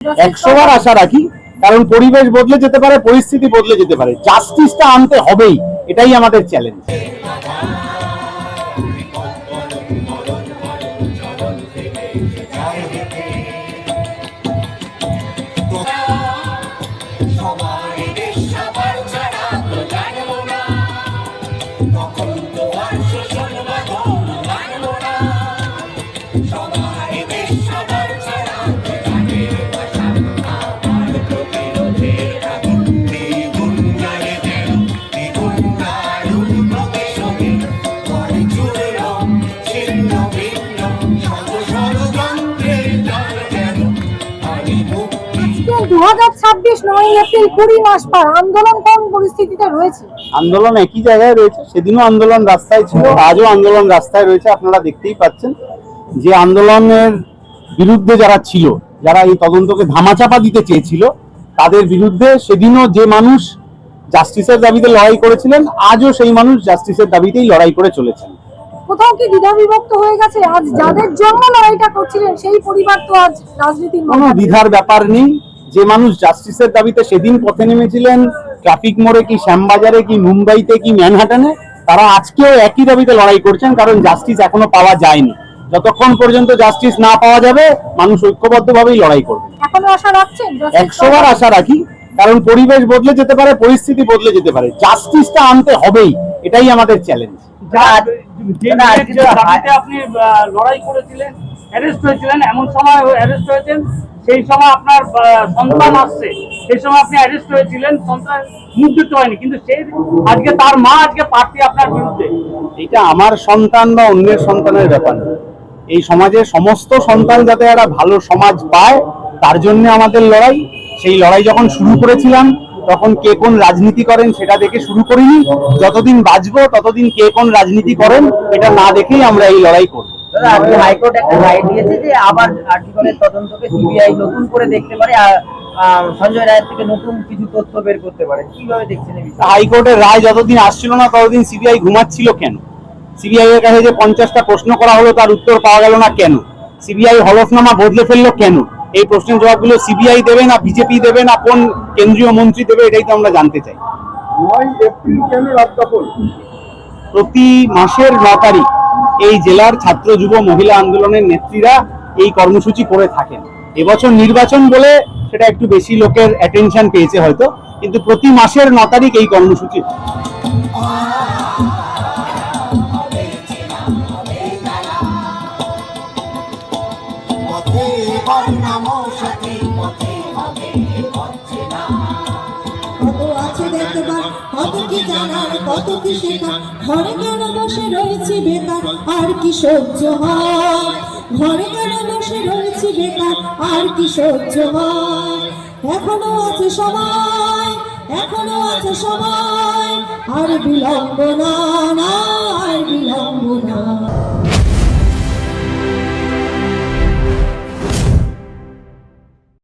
100 বার আশা রাখি, কারণ পরিবেশ বদলে যেতে পারে, পরিস্থিতি বদলে যেতে পারে, জাস্টিসটা আনতে হবেই, এটাই আমাদের চ্যালেঞ্জ। আন্দোলন একই জায়গায় রয়েছে, সেদিনও আন্দোলন রাস্তায় ছিল, আজও আন্দোলন রাস্তায় রয়েছে। আপনারা দেখতেই পাচ্ছেন যে আন্দোলনের বিরুদ্ধে যারা ছিল, যারা এই তদন্তকে ধামাচাপা দিতে চেয়েছিল, তাদের বিরুদ্ধে সেদিনও যে মানুষ জাস্টিসের দাবিতে লড়াই করেছিলেন, আজও সেই মানুষ জাস্টিসের দাবিতেই লড়াই করে চলেছেন। কোথাও কি দ্বিধা বিভক্ত হয়ে গেছে? আজ যাদের জন্য লড়াইটা করছিলেন সেই পরিবার তো আজ রাজনীতির কোনো দ্বিধার ব্যাপার নেই। যে মানুষ জাস্টিসের দাবিতে সেদিন পথে নেমেছিলেন, ট্রাফিক মোড়ে কি শ্যামবাজারে কি মুম্বাইতে কি ম্যানহাটনে, তারা আজকেও একই দাবিতে লড়াই করছেন, কারণ জাস্টিস এখনো পাওয়া যায়নি। যতক্ষণ পর্যন্ত জাস্টিস না পাওয়া যাবে, মানুষ ঐক্যবদ্ধভাবেই লড়াই করবে। এখনো আশা রাখছেন? 100 বার আশা রাখি, কারণ পরিবেশ বদলে যেতে পারে, পরিস্থিতি বদলে যেতে পারে, জাস্টিসটা আনতে হবেই, এটাই আমাদের চ্যালেঞ্জ। আপনি লড়াই করেছিলেন, অ্যারেস্ট হয়েছিলেন, এমন সময় অ্যারেস্ট হয়েছেন, সেই সময় আপনার সন্তান আসছে, সেই সময় আপনি অ্যারেস্ট হয়েছিলেন, সন্তান মুখ দিতে হয়নি, কিন্তু সেই আজকে তার মা আজকে প্রার্থী আপনার বিরুদ্ধে। এটা আমার সন্তান বা অন্যের সন্তানের ব্যাপার না। এই সমাজের সমস্ত সন্তান যাতে একটা ভালো সমাজ পায়, তার জন্য আমাদের লড়াই। সেই লড়াই যখন শুরু করেছিলাম, তখন কে কোন রাজনীতি করেন সেটা দেখে শুরু করিনি। যতদিন বাঁচবো ততদিন কে কোন রাজনীতি করেন এটা না দেখেই আমরা এই লড়াই করবো। হাইকোর্ট একটা রায় দিয়েছে যে আবার আর্টিকেলের তদন্তকে সিবিআই নতুন করে দেখতে পারে, সঞ্জয় রায়ের থেকে নতুন কিছু তথ্য বের করতে পারে। কিভাবে দেখছেন এই বিষয়ে? হাইকোর্টের রায় যতদিন আসছিল না, ততদিন সিবিআই ঘুমাচ্ছিল কেন? সিবিআই এর কাছে যে 50টা প্রশ্ন করা হলো, তার উত্তর পাওয়া গেল না কেন? সিবিআই হলফনামা বদলে ফেললো কেন? এই প্রশ্নের জবাবগুলো সিবিআই দেবে না বিজেপি দেবে না কোন কেন্দ্রীয় মন্ত্রী দেবে, এটাই তো আমরা জানতে চাই। 9 এপ্রিল কেন রাস্তাপোল? প্রতি মাসের 9 তারিখ এই জেলার ছাত্র যুব মহিলা আন্দোলনের নেত্রীরা এই কর্মসূচি করে থাকেন। এবছর নির্বাচন বলে সেটা একটু বেশি লোকের অ্যাটেনশন পেয়েছে হয়তো, কিন্তু প্রতি মাসের 9 তারিখ এই কর্মসূচি। কত কি জানার, কত কি শেখা, ঘরে কেন বসে রয়েছি বেকার, আর কি সহ্য হয়? ঘরে কেন বসে রয়েছি বেকার, আর কি সহ্য হয়? এখনো আছে সময়, এখনো আছে সময়, আর বিলম্ব না।